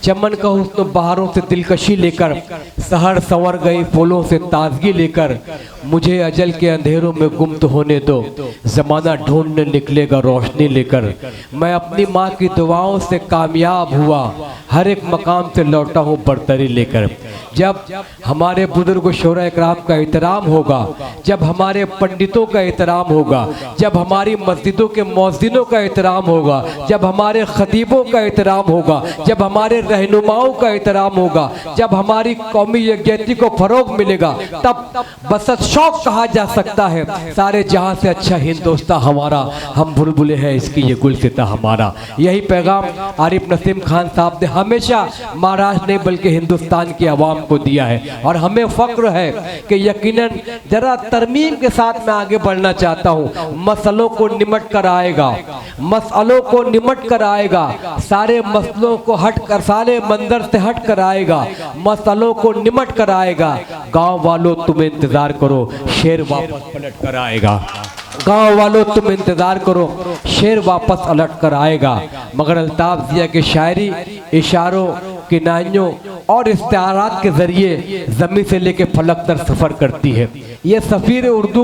चमन का हुस्न बहारों से दिलकशी लेकर, सहर संवर गई फूलों से ताजगी लेकर, मुझे अजल के अंधेरों में गुम तो होने दो, जमाना ढूंढने निकलेगा रोशनी लेकर। मैं अपनी माँ की दुआओं से कामयाब हुआ, हर एक मकाम से लौटा हूँ बरतरी लेकर। जब हमारे बुजुर्ग शोरा इकराम का एहतराम होगा, जब हमारे पंडितों का एहतराम होगा, जब हमारी मस्जिदों के मौज़िनों का एहतराम होगा, जब हमारे खतीबों का एहतराम होगा, जब हमारे रहनुमाओं का एहतराम होगा, जब हमारी कौमी यकजहती को फरोग मिलेगा, तब बसत शौक कहा जा सकता है सारे जहां से अच्छा हिंदुस्तान हमारा, हम बुलबुले हैं इसकी ये गुलसिता हमारा। यही पैगाम आरिफ नसीम खान साहब ने हमेशा महाराष्ट्र नहीं बल्कि हिंदुस्तान की आवाम को दिया है। और हमें फख्र है कि यकीनन जरा तरमीम के साथ मैं आगे बढ़ना चाहता हूँ। मसलों को निमट कर आएगा, मसलों को निमट कर आएगा, सारे मसलों को हट कर, सारे मंजर से हट कर आएगा, मसलों को निमट कर आएगा। गांव वालों तुम इंतजार करो, शेर वापस पलट कर आएगा। गांव वालों तुम इंतजार करो, शेर वापस पलट कर आएगा। मगर अल्ताफ ज़िया की शायरी इशारों, किनाइयों और इस्तिआरात के जरिए ज़मीन से लेकर फलक तक सफ़र करती है। ये सफ़ीर उर्दू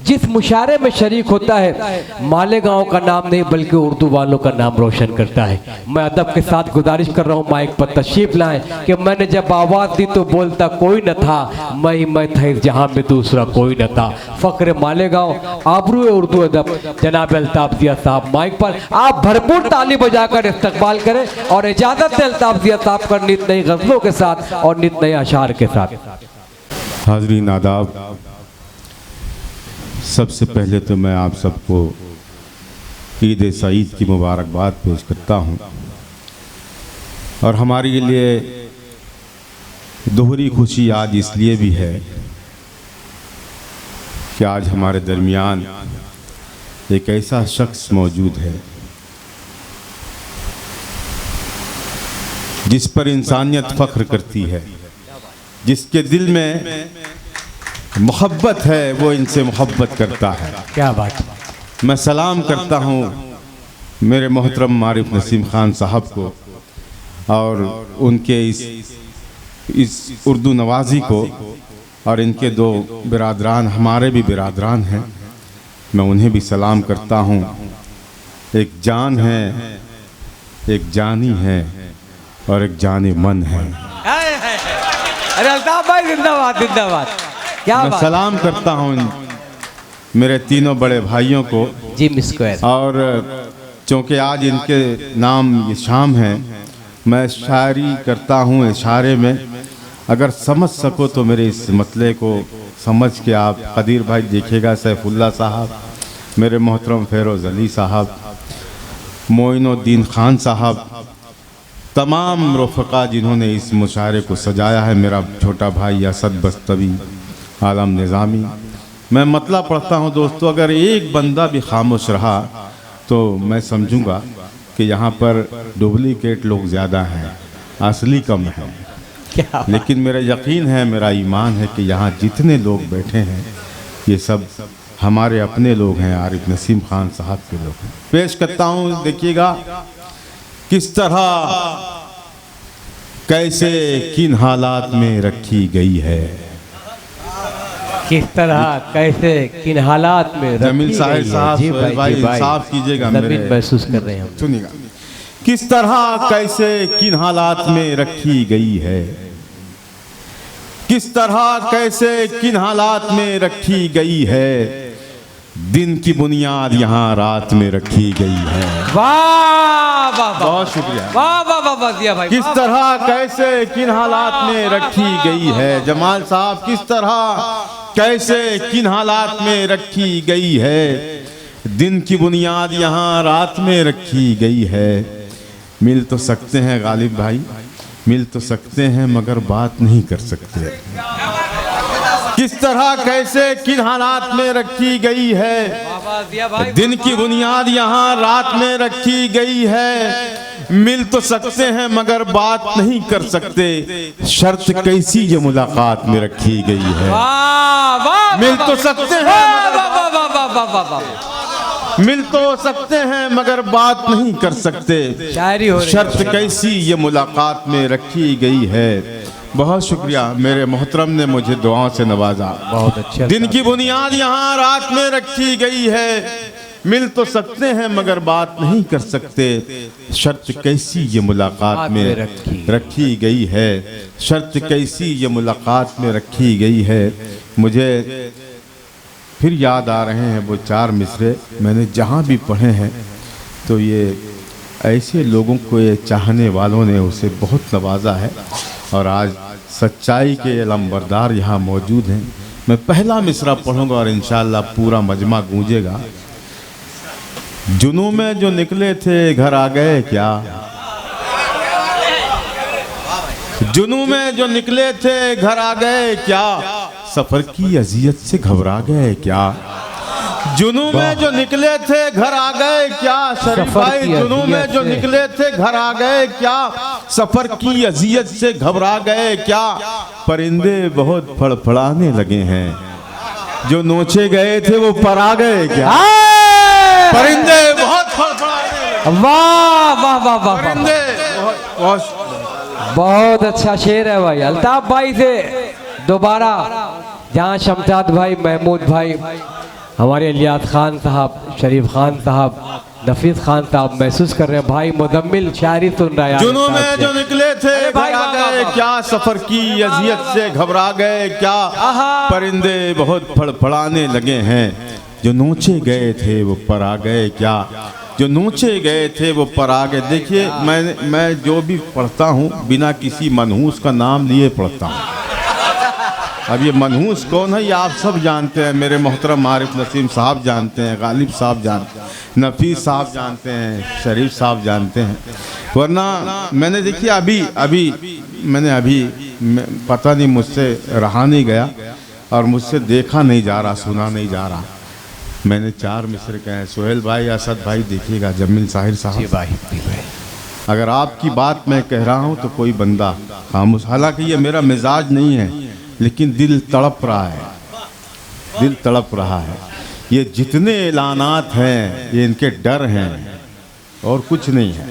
जिस मुशारे में शरीक होता है, मालेगांव का नाम नहीं बल्कि उर्दू वालों का नाम रोशन करता है। मैं अदब के साथ गुजारिश कर रहा हूँ माइक पर तशरीफ लाएं कि मैंने जब आवाज़ दी तो बोलता कोई न था, मैं था इस जहाँ में दूसरा कोई न था। फ़ख्र मालेगांव, आबरू उर्दू अदब जनाब अल्ताफ ज़िया साहब माइक पर। आप भरपूर ताली बजाकर इस्तकबाल करें और इजाज़त दें अल्ताफ ज़िया साहब कर नित नई गज़लों के साथ और नित नए अशार के साथ। हाज़रीन आदाब, सबसे पहले तो मैं आप सबको ईद सईद की मुबारकबाद पेश करता हूँ। और हमारे लिए दोहरी खुशी आज इसलिए भी है कि आज हमारे दरमियान एक ऐसा शख्स मौजूद है जिस पर इंसानियत फ़ख्र करती है, जिसके दिल में मोहब्बत है, वो इनसे मोहब्बत करता है। क्या बात। मैं सलाम करता हूँ मेरे मोहतरम आरिफ नसीम खान साहब को और उनके इस उर्दू नवाजी को, और इनके दो बिरादरान हमारे भी बिरादरान हैं, मैं उन्हें भी सलाम करता हूँ। एक जान है, एक जानी है और एक जाने मन है। अरे अल्ताफ भाई जिंदाबाद जिंदाबाद। क्या मैं सलाम करता हूँ मेरे तीनों बड़े भाइयों को जी मिस्क्वायर। और चूँकि आज इनके नाम ये शाम है, मैं शायरी करता हूँ इशारे में। अगर समझ सको तो मेरे इस मतले को समझ के आप, कदीर भाई देखिएगा, सैफुल्ला साहब, मेरे मोहतरम फेरोज़ अली साहब, मोइनुद्दीन खान साहब, तमाम रफ़क़ा जिन्होंने इस मुशायरे को सजाया है, मेरा छोटा भाई असद बस्तवी, आलम निज़ामी। मैं मतलब पढ़ता हूँ दोस्तों, अगर एक बंदा भी खामोश रहा तो मैं समझूंगा कि यहाँ पर डुप्लीकेट लोग ज़्यादा हैं, असली कम है। लेकिन मेरा यकीन है, मेरा ईमान है कि यहाँ जितने लोग बैठे हैं ये सब हमारे अपने लोग हैं, आरिफ नसीम खान साहब के लोग हैं। पेश करता हूँ, देखिएगा किस तरह कैसे किन हालात में रखी गई है, किस तरह कैसे किन हालात में जमील साहब जी भाई साफ कीजिएगा, जमीन महसूस कर रहे हैं। सुनिएगा, किस तरह कैसे किन हालात में रखी गई है, किस तरह कैसे किन हालात में रखी गई है, दिन की बुनियाद यहाँ रात में रखी गई है। वाह वाह, बहुत शुक्रिया। वाह वाह वाह वाह दिया भाई। किस तरह कैसे किन हालात में रखी गई है, जमाल साहब, किस तरह कैसे किन हालात में रखी गई है, दिन की बुनियाद यहाँ रात में रखी गई है। मिल तो सकते हैं गालिब भाई, मिल तो सकते हैं मगर बात नहीं कर सकते। किस तरह कैसे किन हालात में रखी गई है, दिन की बुनियाद यहाँ रात में रखी गई है। मिल तो सकते हैं मगर बात नहीं कर सकते, शर्त कैसी ये मुलाकात में रखी गई है। वाह वाह, मिल तो सकते हैं मिल तो सकते हैं मगर बात नहीं कर सकते, शायरी हो रही है। शर्त कैसी ये मुलाकात में रखी गई है। बहुत शुक्रिया, मेरे मोहतरम ने मुझे दुआओं से नवाजा। बहुत अच्छा। दिन की बुनियाद यहाँ रात में रखी गई है, मिल तो सकते हैं मगर बात नहीं कर सकते, शर्त कैसी ये मुलाकात में रखी गई है। शर्त कैसी ये मुलाकात में रखी गई है। मुझे फिर याद आ रहे हैं वो 4 मिसरे, मैंने जहाँ भी पढ़े हैं तो ये ऐसे लोगों को, ये चाहने वालों ने उसे बहुत नवाजा है और आज सच्चाई के अलमबरदार यहाँ मौजूद हैं। मैं पहला मिसरा पढ़ूंगा और इंशाअल्लाह पूरा मजमा गूंजेगा। जुनू में जो निकले थे घर आ गए क्या, जुनू में जो निकले थे घर आ गए क्या, सफर की अजियत से घबरा गए क्या। जुनू में जो निकले थे घर आ गए क्या, शरीफ भाई जुनू में जो निकले थे घर आ गए क्या, सफर की अजियत से घबरा गए क्या। परिंदे बहुत फड़फड़ाने लगे हैं, जो नोचे गए थे वो पर आ गए क्या। परिंदे बहुत फड़फड़ाने लगे। वाह वाह वाह वाह, परिंदे बहुत अच्छा शेर है भाई। अल्ताफ भाई से दोबारा, जहाँ शमशाद भाई, महमूद भाई, हमारे इलियास खान साहब, शरीफ खान साहब, नफीस खान साहब महसूस कर रहे हैं। भाई मुदम्मिल शायरी सुन रहा है। जुनू में जो निकले थे घर आ गए क्या, सफर की अजियत से घबरा गए क्या। परिंदे बहुत फड़फड़ाने लगे हैं, जो नोचे गए थे वो पर आ गए क्या, जो नोचे गए थे वो पर आ गए। देखिए मैं जो भी पढ़ता हूँ बिना किसी मनहूस का नाम लिए पढ़ता हूँ। अब ये मनहूस कौन है ये आप सब जानते हैं, मेरे मोहतरम आरिफ नसीम साहब जानते हैं, गालिब साहब जानते हैं, नफीस साहब जानते हैं, शरीफ साहब जानते हैं। वरना मैंने देखिए अभी पता नहीं, मुझसे रहा नहीं गया और मुझसे देखा नहीं जा रहा, सुना नहीं जा रहा। मैंने 4 मिसरे कहे हैं। सोहेल भाई, असद भाई देखिएगा, जमील साहिर साहब भाई, अगर आपकी बात मैं कह रहा हूँ तो कोई बंदा खामोश, हालांकि ये मेरा मिजाज नहीं है लेकिन दिल तड़प रहा है, दिल तड़प रहा है। ये जितने ऐलानात हैं ये इनके डर हैं और कुछ नहीं है,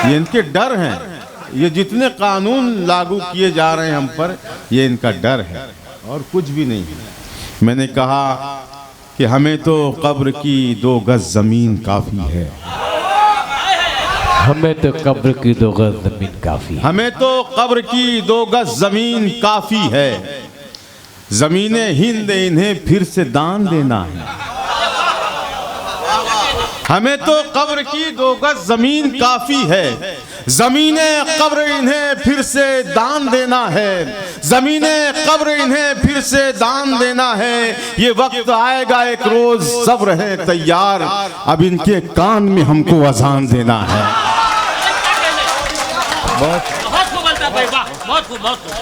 ये इनके डर हैं। ये जितने कानून लागू किए जा रहे हैं हम पर, ये इनका डर है और कुछ भी नहीं है। मैंने कहा कि हमें तो कब्र की 2 गज ज़मीन काफ़ी है, हमें तो कब्र की 2 गज ज़मीन काफ़ी है, हमें तो कब्र की 2 गज ज़मीन काफ़ी है। ज़मीने हिंद इन्हें फिर से दान देना है, हमें तो कब्र की 2 गज ज़मीन काफ़ी है। ज़मीने कब्र इन्हें फिर से दान देना है, ज़मीने कब्र इन्हें फिर से दान देना है। ये वक्त आएगा एक रोज़, सब रहे तैयार, अब इनके कान में हमको अजान देना है। बहुत खूब बोलता भाई, वाह, बहुत खूब, बहुत खूब।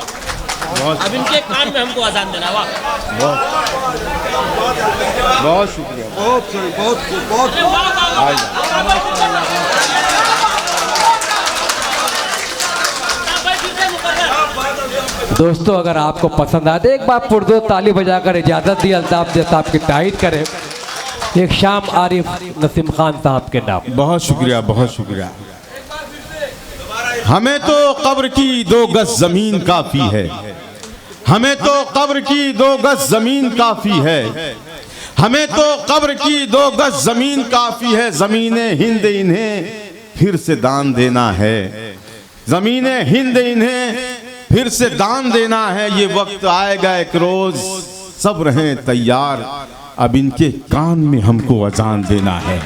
अब इनके कान में हमको अजान देना, वाह, बहुत शुक्रिया, बहुत दोस्तों अगर आपको पसंद आए तो एक बार पुरजोर ताली बजाकर इजाज़त दी अल्ताफ साहब की तारीफ करें। एक शाम आरिफ नसीम खान साहब के नाम। बहुत शुक्रिया, बहुत शुक्रिया। हमें तो कब्र की 2 गज ज़मीन काफ़ी है, हमें तो कब्र की 2 गज ज़मीन काफ़ी है, हमें तो कब्र की 2 गज ज़मीन काफ़ी है। ज़मीने हिंद इन्हें फिर से दान देना है, ज़मीने हिंद इन्हें फिर से दान देना है। ये वक्त आएगा एक रोज़, सब रहें तैयार, अब इनके कान में हमको अजान देना है,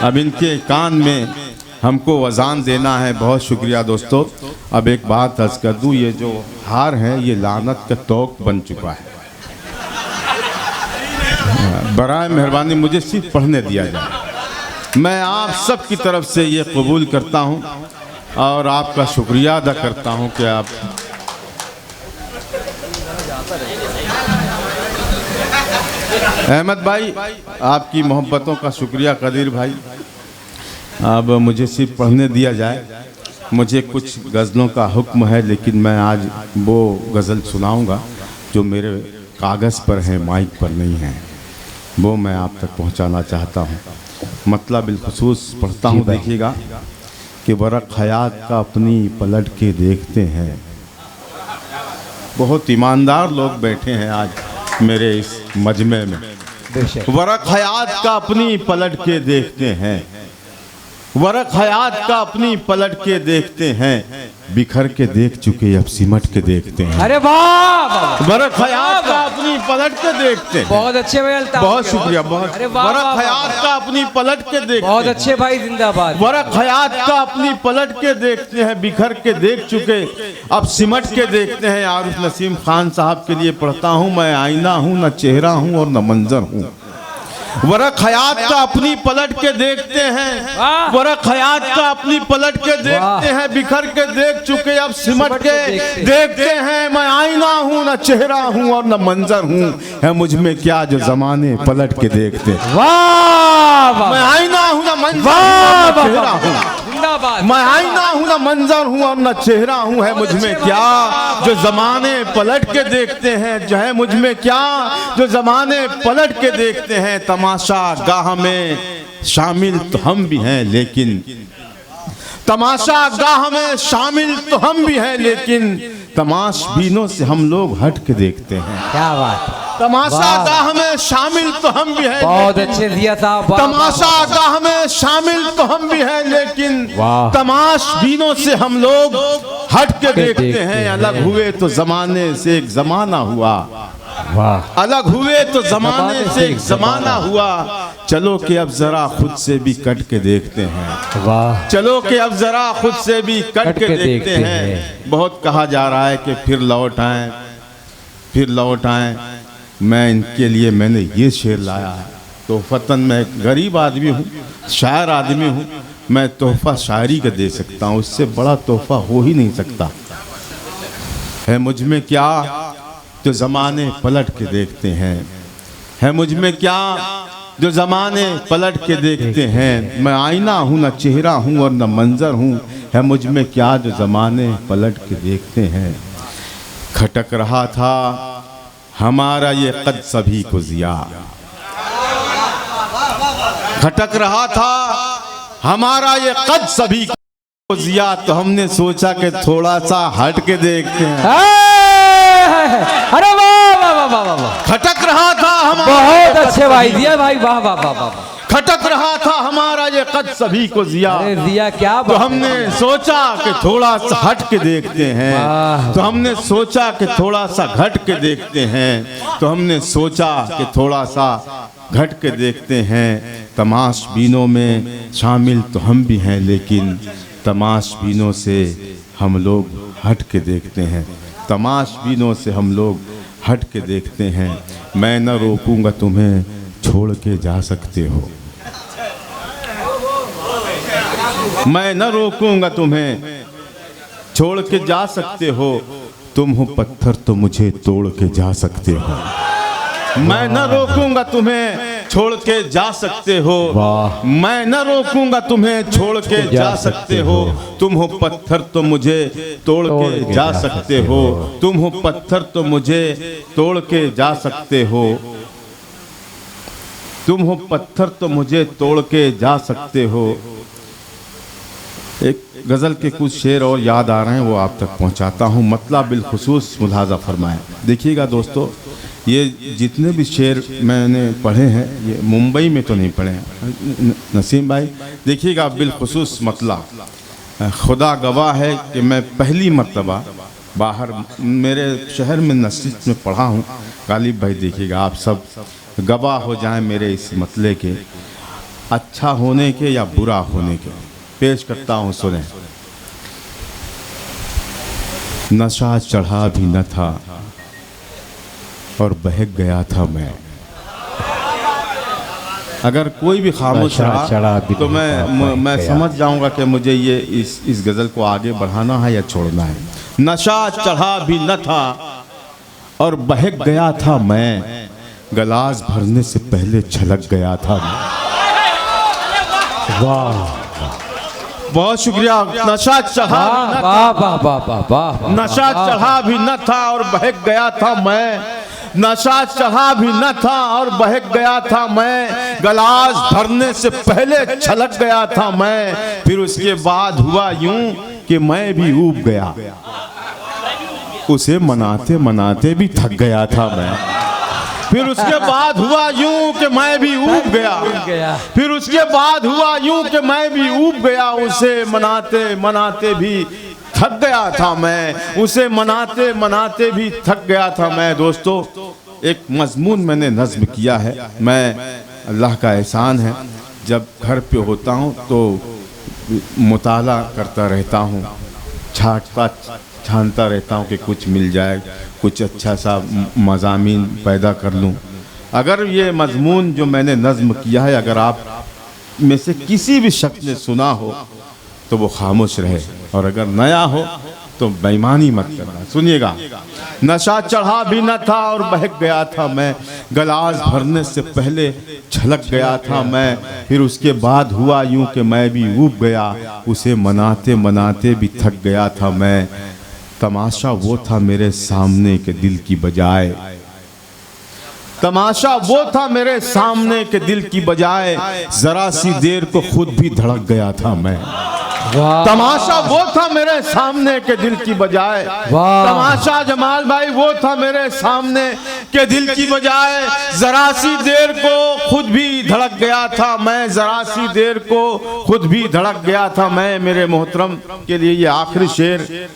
अब इनके कान में हमको अजान देना है। बहुत शुक्रिया दोस्तों। अब एक बात अर्ज़ कर दूँ, ये जो हार है ये लानत का तोक बन चुका है। बराए मेहरबानी मुझे सिर्फ पढ़ने दिया जाए। मैं आप सब की तरफ से ये कबूल करता हूँ और आपका शुक्रिया अदा करता हूँ कि आप अहमद भाई, आपकी मोहब्बतों का शुक्रिया। कदीर भाई, अब मुझे सिर्फ पढ़ने दिया जाए। मुझे कुछ गज़लों का हुक्म है, लेकिन मैं आज वो गज़ल सुनाऊंगा जो मेरे कागज़ पर है, माइक पर नहीं है। वो मैं आप तक पहुंचाना चाहता हूं। मतलब बिलखुसूस पढ़ता हूं, देखिएगा कि वरक हयात का अपनी पलट के देखते हैं। बहुत ईमानदार लोग बैठे हैं आज मेरे इस मजमे में। बेशक। वरक हयात का अपनी पलट के देखते हैं, वरक हयात का अपनी पलट के देखते हैं, बिखर के देख चुके अब सिमट के देखते हैं। अरे वाह, वरक हयात का अपनी पलट के देखते हैं। बहुत अच्छे भाई अल्ताफ, बहुत शुक्रिया, बहुत। अरे वाह, वरक वाह, हयात का अपनी पलट के देखते बहुत हैं। अच्छे भाई, जिंदाबाद। वरक हयात का अपनी पलट के देखते हैं, बिखर के देख चुके अब सिमट के देखते हैं। आरिफ नसीम खान साहब के लिए पढ़ता हूँ, मैं आईना हूँ, न चेहरा हूँ और न मंजर हूँ। वरक हयात का अपनी पलट के देखते हैं, वरक हयात का अपनी पलट के देखते हैं, बिखर के देख चुके अब सिमट के देखते हैं। मैं आईना हूँ, न चेहरा हूँ और न मंजर हूँ, है मुझ में क्या जो जमाने पलट के देखते। वाह, मैं आईना हूँ, न मंजर वाह, हूँ, न चेहरा हूँ। जिंदाबाद। मैं आईना हूँ, न मंजर हूँ और न चेहरा हूँ, है मुझ में क्या जो जमाने पलट के देखते हैं। जो है मुझ में क्या जो जमाने पलट के देखते हैं। तमाशा गाह में शामिल तो हम भी हैं, लेकिन तमाशा गाह में शामिल तो हम भी हैं, लेकिन तमाशबीनों से हम लोग हट के देखते हैं। क्या बात। तमाशा गाह में शामिल तो हम भी हैं, बहुत अच्छे जिया साहब। तमाशा गाह में शामिल तो हम भी हैं, लेकिन वाह। तमाशबीनों से हम लोग हट के देखते हैं। अलग हुए तो जमाने से एक जमाना हुआ, वाह। अलग हुए तो जमाने से एक जमाना हुआ। चलो कि अब जरा खुद से भी कट के देखते हैं। वाह। चलो कि अब जरा खुद से भी कट के देखते हैं। बहुत कहा जा रहा है कि फिर लौट आए, फिर लौट आए। मैं इनके लिए मैंने ये शेर लाया है। तोहफतन मैं गरीब आदमी हूँ, शायर आदमी हूँ, मैं तोहफा शायरी का दे सकता हूँ, उससे बड़ा तोहफा हो ही नहीं सकता। है मुझ में क्या जो जमाने पलट के देखते हैं, है मुझ में क्या जो जमाने पलट के देखते हैं। मैं आईना हूँ, न चेहरा हूँ और न मंजर हूँ, है मुझ में क्या जो जमाने पलट के देखते हैं। खटक रहा था हमारा ये कद सभी को जिया, खटक रहा था हमारा ये कद सभी को जिया, तो हमने सोचा कि थोड़ा सा हट के देखते हैं। अरे वाह वाह वाह वाह वाह। खटक रहा था हमारा, बहुत अच्छे भाई दिया भाई, वाह वाह वाह वाह। खटक रहा था हमारा ये कद सभी को जिया, अरे दिया क्या तो हमने सोचा कि थोड़ा सा हट के देखते हैं। तो हमने सोचा कि थोड़ा सा घट के देखते हैं। तो हमने सोचा कि थोड़ा सा घट के देखते हैं। तमाशबीनों में शामिल तो हम भी हैं, लेकिन तमाशबीनों से हम लोग हट के देखते हैं। तमाशबीनों से हम लोग हट के देखते हैं। मैं न रोकूंगा तुम्हें, छोड़ के जा सकते हो। मैं न रोकूंगा तुम्हें, छोड़ के जा सकते हो। तुम हो पत्थर तो मुझे तोड़ के जा सकते हो। मैं न रोकूंगा तुम्हें, छोड़ के जा सकते हो। मैं न रोकूंगा तुम्हें, छोड़ के जा सकते हो। तुम हो पत्थर तो मुझे तोड़ के जा सकते हो। तुम हो पत्थर तो मुझे तोड़ के जा सकते हो। तुम हो पत्थर तो मुझे तोड़ के जा सकते हो। एक गज़ल के कुछ शेर और याद आ रहे हैं, वो आप तक पहुंचाता हूं। मतलब बिलखुसूस मुलाजा फरमाएं। देखिएगा दोस्तों, ये जितने भी शेर मैंने पढ़े हैं, ये मुंबई में तो नहीं पढ़े हैं नसीम भाई। देखिएगा बिलखुसूस मतलब, खुदा गवाह है कि मैं पहली मर्तबा बाहर मेरे शहर में नस्सित में पढ़ा हूँ। गालिब भाई देखिएगा, आप सब गवाह हो जाएं मेरे इस मतले के, अच्छा होने के या बुरा होने के। पेश करता हूँ, सुने। नशा चढ़ा भी न था और बहक गया था मैं। अगर कोई भी खामोश रहा तो मैं समझ जाऊंगा कि मुझे ये इस गज़ल को आगे बढ़ाना है या छोड़ना है। नशा चढ़ा भी न था और बहक गया था मैं, गिलास भरने से पहले छलक गया था मैं। वाह, बहुत शुक्रिया। नशा चढ़ा भी न था, नशा चढ़ा भी न था और बहक गया था मैं, नशा चढ़ा भी न था और बहक गया था मैं, गिलास भरने से पहले छलक गया था मैं, फिर उसके बाद हुआ यूं कि मैं भी ऊब गया, उसे मनाते मनाते भी थक गया था मैं। फिर उसके बाद हुआ यूं कि मैं भी ऊब गया, फिर उसके बाद हुआ यूं कि मैं भी ऊब गया, उसे मनाते मनाते भी थक गया था मैं, उसे मनाते मनाते भी थक गया था मैं। दोस्तों, एक मजमून मैंने नज्म किया है। मैं, अल्लाह का एहसान है, जब घर पे होता हूँ तो मुताला करता रहता हूँ, छानता रहता हूँ कि कुछ मिल जाए, कुछ अच्छा सा मज़ामीन पैदा कर लूँ। अगर ये मजमून जो मैंने नज़्म किया है, अगर आप में से किसी भी शख्स ने सुना हो तो वो खामोश रहे, और अगर नया हो तो बेईमानी मत करना। सुनिएगा। नशा चढ़ा भी न था और बहक गया था मैं, गिलास भरने से पहले छलक गया था मैं, फिर उसके बाद हुआ यूं कि मैं भी ऊब गया, उसे मनाते मनाते भी थक गया था मैं। तमाशा वो था मेरे सामने के दिल की बजाय, तमाशा वो था मेरे सामने के दिल की बजाय, जरा सी देर को खुद भी धड़क गया था मैं। तमाशा वो था मेरे सामने के दिल की बजाय, तमाशा जमाल भाई वो था मेरे सामने के दिल की बजाय, जरा सी देर को खुद भी धड़क गया था मैं, जरा सी देर को खुद भी धड़क गया था मैं। मेरे मोहतरम के लिए ये आखिरी शेर।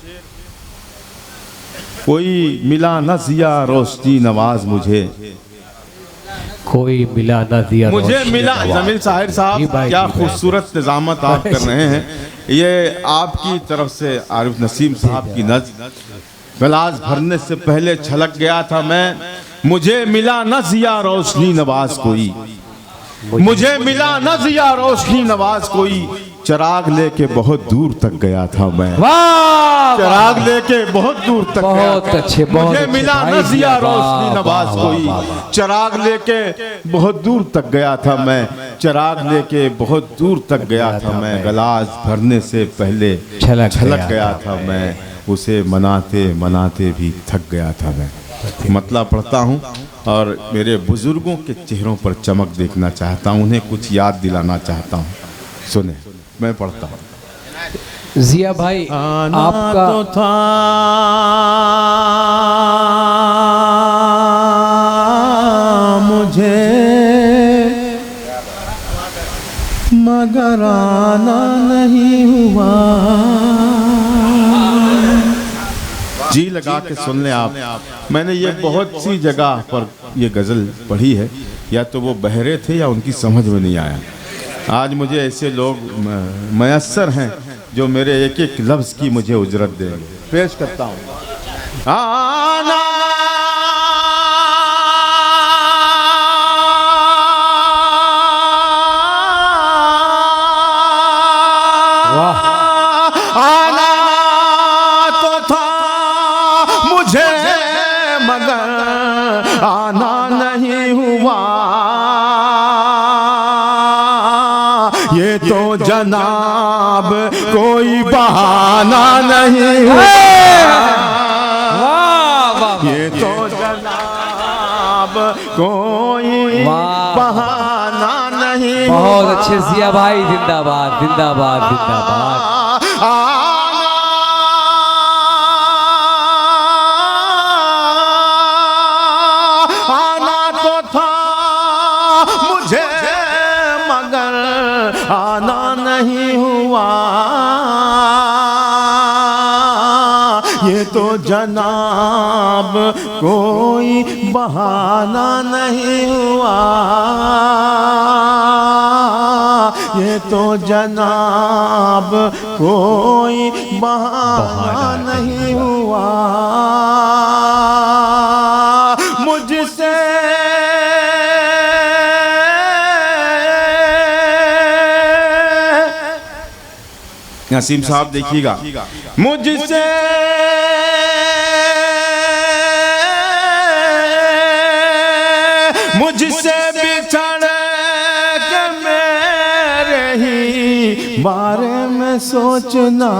कोई मिला न जिया रोशनी नवाज मुझे, कोई मिला न दिया मुझे मिला। जमील साहिर साहब, क्या खूबसूरत निजामत आप कर रहे हैं। ये आपकी तरफ से आरिफ नसीम साहब की नज़्म। गिलास भरने से पहले छलक गया था मैं, मुझे मिला न जिया रोशनी नवाज कोई, मुझे मिला न जिया रोशनी नवाज कोई, चिराग लेके बहुत दूर तक गया था मैं। चिराग लेके बहुत दूर तक, बहुत अच्छे, मुझे मिला न जिया रोशनी नवाज कोई, चिराग लेके बहुत दूर तक गया था मैं, चिराग लेके बहुत दूर तक गया था मैं, गिलास भरने से पहले छलक गया था मैं, उसे मनाते मनाते भी थक गया था मैं। मतलब पढ़ता हूँ और मेरे बुजुर्गों के चेहरों पर चमक देखना चाहता हूँ, उन्हें कुछ याद दिलाना चाहता हूँ। सुने, मैं पढ़ता हूँ। जिया भाई, आपका तो था मुझे, मगर आना नहीं हुआ। जी लगा के सुन लें आप। मैंने ये बहुत सी जगह पर ये गज़ल पढ़ी है, या तो वो बहरे थे या उनकी समझ में नहीं आया। आज मुझे ऐसे लोग मयस्सर हैं जो मेरे एक एक लफ्ज़ की मुझे उजरत देंगे। पेश करता हूँ। आना आना तो था मुझे, मगर आना नहीं हुआ। ये तो जनाब कोई बहाना नहीं हुआ, ये तो जनाब कोई बहाना नहीं। बहुत अच्छे जिया भाई, जिंदाबाद जिंदाबाद जिंदाबाद। आना तो था मुझे, मगर आना नहीं हुआ। ये तो जनाब कोई बहाना नहीं हुआ, ये तो जनाब कोई बहाना नहीं हुआ। मुझसे नसीम साहब देखिएगा, मुझसे मुझसे बिछड़ के मेरे ही बारे में सोचना,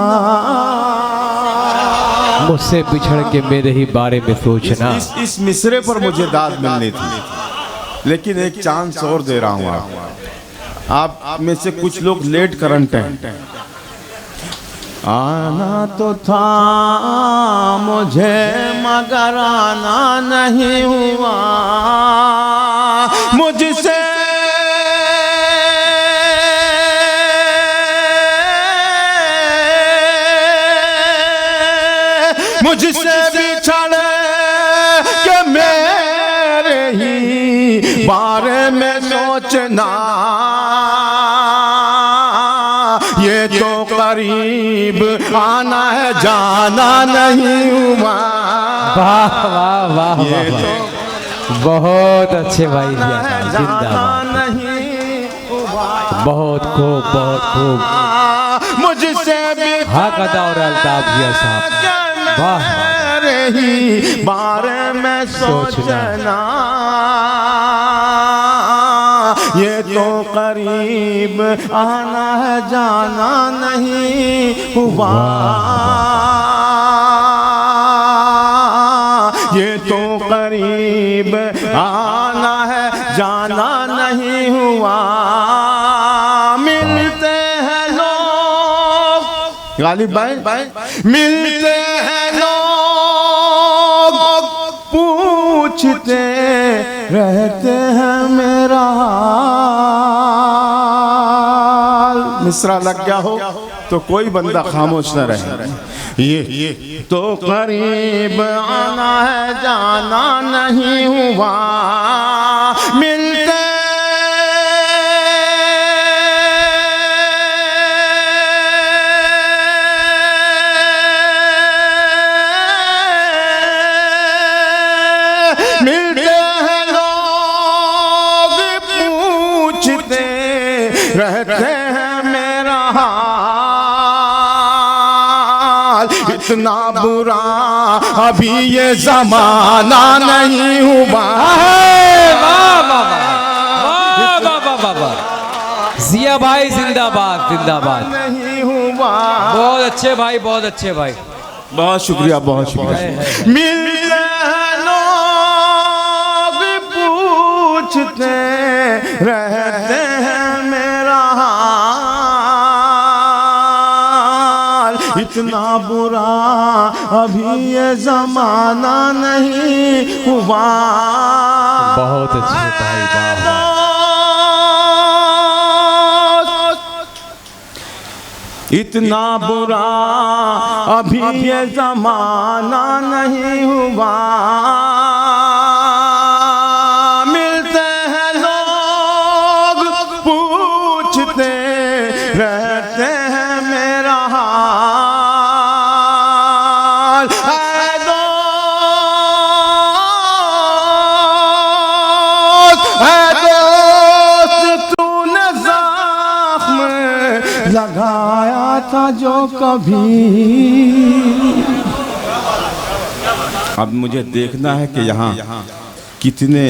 मुझसे बिछड़ के मेरे ही बारे में सोचना। इस मिसरे पर मुझे दाद मिलनी थी, लेकिन एक चांस और दे रहा हूँ आप में से कुछ लोग लेट करंट हैं। आना तो था मुझे मगर आना नहीं हुआ, मुझसे बिछड़ के मेरे ही बारे में सोचना, ये तो करीब आना है जाना नहीं हुआ। वाह वाह वाह वाह, बहुत अच्छे भाई जिया, जिंदाबाद, बहुत खूब बहुत खूब। मुझसे भी हक अदा और अल्ताफ जिया साहब, वाह ही बारे में सोचना, ये तो करीब आना है जाना नहीं हुआ, ये तो करीब आना है जाना नहीं हुआ। मिलते हैं लोग गालिब भाई, मिलते हैं लोग, पूछते रहते हैं मेरा हाल। मिसरा लग गया हो तो कोई बंदा खामोश न रहे। ये तो करीब आना है जाना नहीं हुआ, मिलते हैं लोग, पूछते रहते हैं मेरा हाल। इतना बुरा अभी ये जमाना नहीं हुआ। जिया भाई जिंदाबाद जिंदाबाद, नहीं हुआ। बहुत अच्छे भाई, बहुत अच्छे भाई, बहुत शुक्रिया, बहुत शुक्रिया। मिलते हैं लोग, पूछते रहते हैं मेरा हाल। इतना बुरा अभी ये जमाना नहीं हुआ। बहुत अच्छे भाई, वाह। इतना बुरा अभी ये जमाना नहीं हुआ। मिलते हैं लोग, पूछते रहते हैं मेरा हाल। ऐ दोस्त तूने ज़ख्म लगाया था जो कभी। अब मुझे देखना है कि यहाँ कितने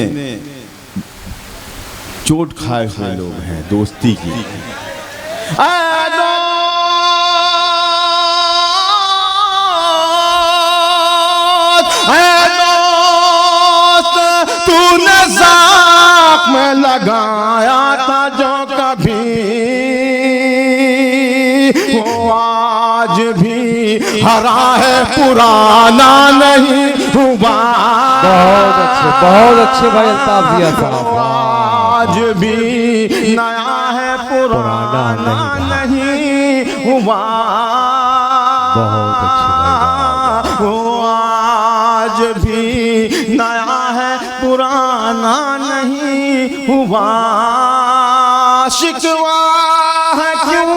चोट खाए हुए लोग हैं दोस्ती की। तूने ज़ख्म लगाया था जो कभी, वो आज भी हरा है पुराना नहीं हुआ। बहुत अच्छे भाई अल्ताफ जिया साहब, आज भी नया है पुराना नहीं हुआ। बहुत अच्छे भाई, वो आज भी नया है पुराना नहीं हुआ। शिकवा है क्यों,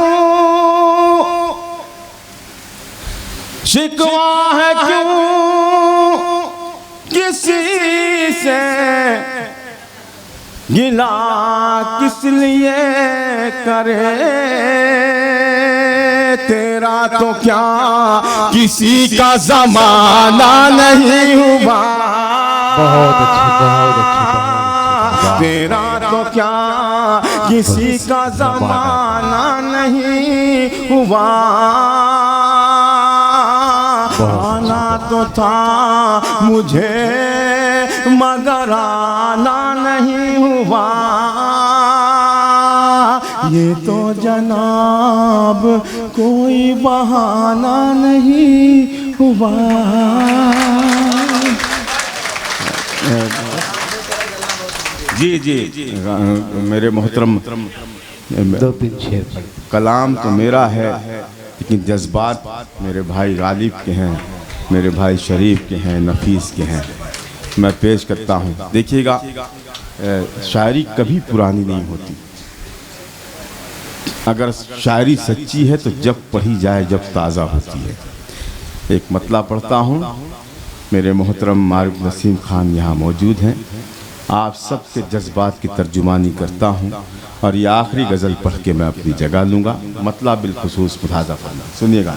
शिकवा है क्यों किसी से, गिला किस लिए करे। तेरा तो क्या किसी का जमाना नहीं हुआ। बहुत अच्छे, बहुत अच्छे। तेरा तो क्या किसी का जमाना नहीं हुआ। आना तो था मुझे मगर आना नहीं हुआ, ये तो जनाब कोई बहाना नहीं हुआ। जी जी मेरे मोहतरम, 2-3 शेर पढ़। कलाम तो मेरा है लेकिन जज्बात मेरे भाई गालिब के हैं, मेरे भाई शरीफ के हैं, नफीस के हैं, मैं पेश करता हूँ। देखिएगा, शायरी कभी पुरानी नहीं होती। अगर शायरी सच्ची है तो जब पढ़ी जाए जब ताज़ा होती है। एक मतला पढ़ता हूँ, मेरे मोहतरम मारूफ नसीम खान यहाँ मौजूद हैं, आप सबके जज्बात की तर्जुमानी करता हूँ और ये आखिरी गज़ल पढ़ के मैं अपनी जगह लूँगा। मतला बिलखुसूस मुलाज़ा फरमा, सुनिएगा।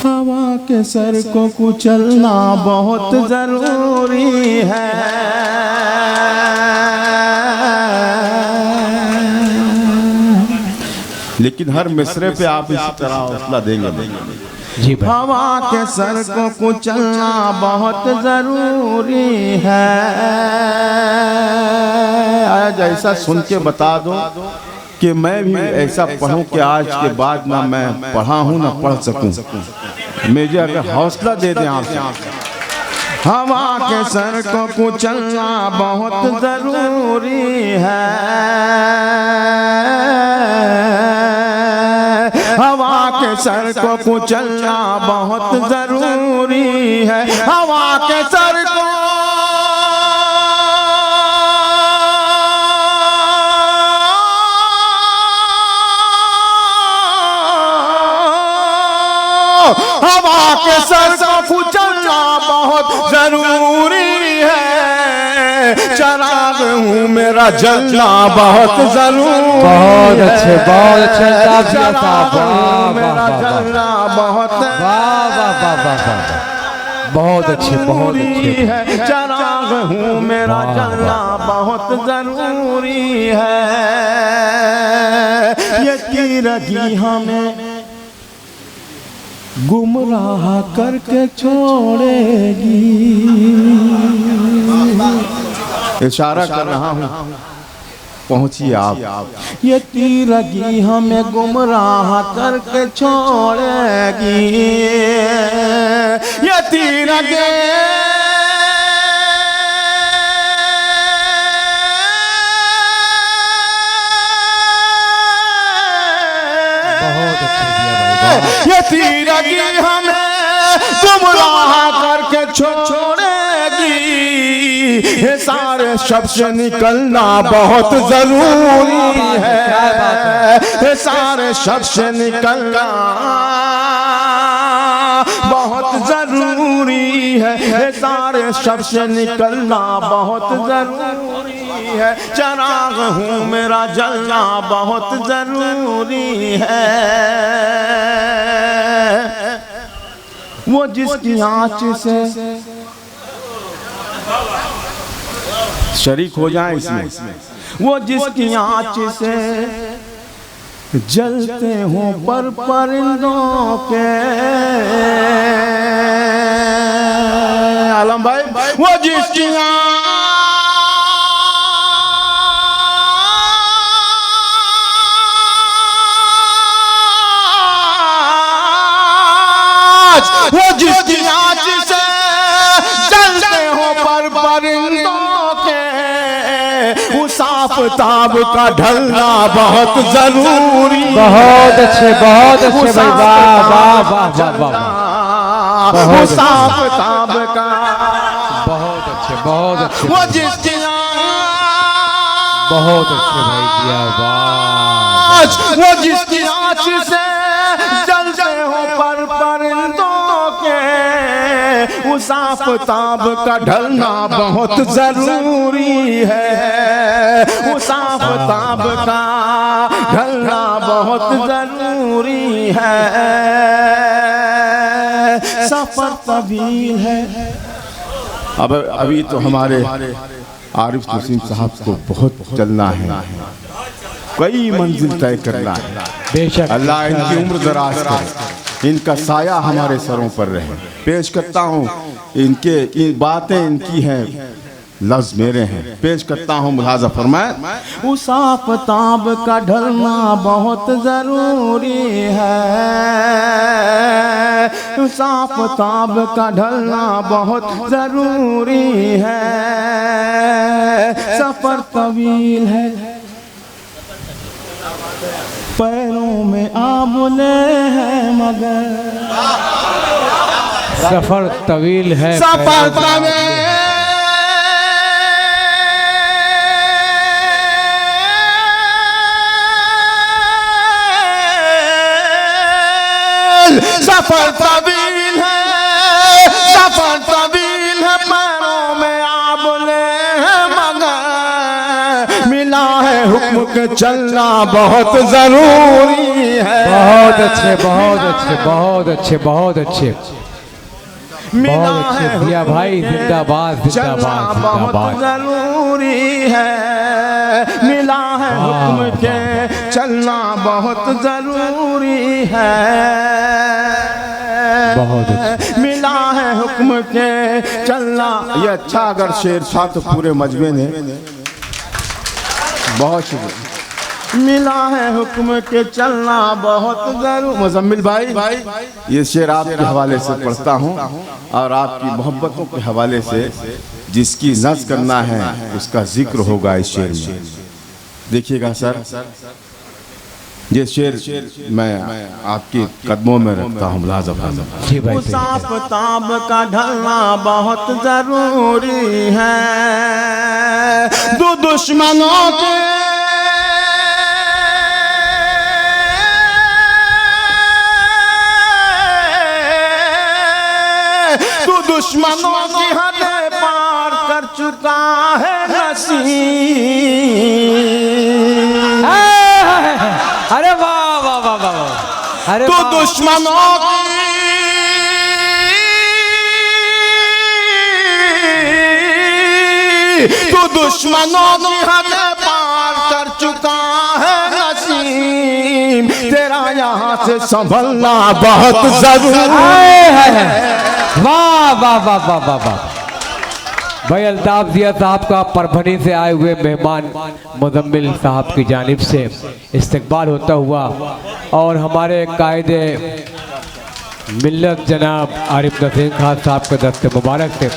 हवा के सर को कुचलना बहुत ज़रूरी है, लेकिन हर मिसरे पे आप इसी तरह हौसला देंगे। जी भाई। हवा के सर को कुचलना बहुत जरूरी है। आज ऐसा सुन के बता दो कि मैं भी ऐसा पढ़ूं कि आज के बाद ना मैं पढ़ा हूं ना पढ़ सकूं। मुझे अगर हौसला दे दें आप। हवा के सर को कुचलना बहुत जरूरी है, हवा के सर को कुचलना बहुत जरूरी है, हवा के सर को हवा के सर को कुचलना बहुत जरूरी है, चराग हूँ मेरा जलना बहुत जरूरी। बहुत अच्छे, बहुत अच्छे अंदाज दिया साहब। मेरा जलना बहुत बहुत अच्छे, बहुत अच्छे। है, चराग हूँ मेरा जलना बहुत जरूरी है। ये तीरगी हमें गुमराह करके छोड़ेगी। इशारा कर रहा हूँ, पहुँचिए आप। ये तीरगी हमें गुमराह करके छोड़ेगी, ये तीरगी ये तीरगी हमें गुमराह करके छोड़ेगी, ये सारे शब्द से निकलना बहुत जरूरी है, ये सारे शब्द से निकलना बहुत जरूरी है, ये सारे शब्द से निकलना बहुत जरूरी है, चराग हूँ मेरा जलना बहुत जरूरी है। वो जिसकी आँच से शरीक हो जाए इसमें, वो जिसकी आँच से जलते हों पर परिंदों के, आलम भाई, वो जिसकी वो जिसकी आँच से जलते हो पर परिंदों के, उस आफताब का ढलना बहुत जरूरी। बहुत अच्छे, बहुत अच्छे भाई। वाह वाह वाह वाह वाह। उस आफताब का बहुत अच्छे, बहुत अच्छे, वो जिसकी बहुत अच्छे भाई दिया। वाह, वो जिसकी आँच से जलते हो पर परिंदों के, उस आफताब का ढलना बहुत जरूरी है, उस आफताब का ढलना बहुत जरूरी है। सफर तवील है। अब अभी तो हमारे आरिफ नसीम साहब को बहुत चलना है, कई मंजिल तय करना है। बेशक अल्लाह इनकी उम्र दराज करे। इनका साया हमारे सरों पर रहे। पेश करता हूँ इनके बातें इनकी हैं, लफ्ज़ मेरे हैं। पेश करता हूँ, मुलाज़ा फरमाए। उस आफ़ताब का ढलना बहुत ज़रूरी है, उस आफ़ताब का ढलना बहुत ज़रूरी है, सफ़र तवील है, पैरों में आबले हैं मगर, सफर तवील है, सफ़र तवील सफर तवील है, सफर तवील है, पैरों में आबले हैं मगर, मिला है हुक्म के चलना बहुत जरूरी है। बहुत अच्छे, बहुत अच्छे, बहुत अच्छे, बहुत अच्छे, बहुत अच्छे भैया भाई, जिंदाबाद जिंदाबाद बहुत जिंदाबाद। जरूरी है, मिला है हुक्म के चलना बहुत जरूरी है, बहुत अच्छे। मिला है हुक्म के चलना। ये अच्छा अगर शेर था तो पूरे मजमे ने बहुत शुक्रिया। मिला है हुक्म के चलना बहुत जरूर। मुजम्मिल भाई ये शेर आपके हवाले से पढ़ता हूँ और आपकी मोहब्बतों के हवाले से जिसकी नज़्म करना है उसका जिक्र होगा इस शेर में। देखिएगा सर, ये शेर मैं आपके कदमों में रखता हूँ। मुलाज़ा फरमाइए। जी भाई, उस आफ़ताब का ढलना बहुत जरूरी है, दो दुश्मनों के तू दुश्मनों की हद पार कर चुका है नसीब। अरे वाह वाह वाह वाह, अरे तू दुश्मनों की तू दुश्मनों की हद पार कर चुका है नसीब, तेरा यहाँ से संभलना बहुत जरूरी है। वाह वाह वाह वाह वाह वाह भाई, अल्ताफ जिया साहब का परभनी से आए हुए मेहमान मुजम्मिल साहब की जानिब से इस्तकबाल होता हुआ और हमारे कायदे मिल्लत जनाब आरिफ नसीम खान साहब के दस्ते मुबारक से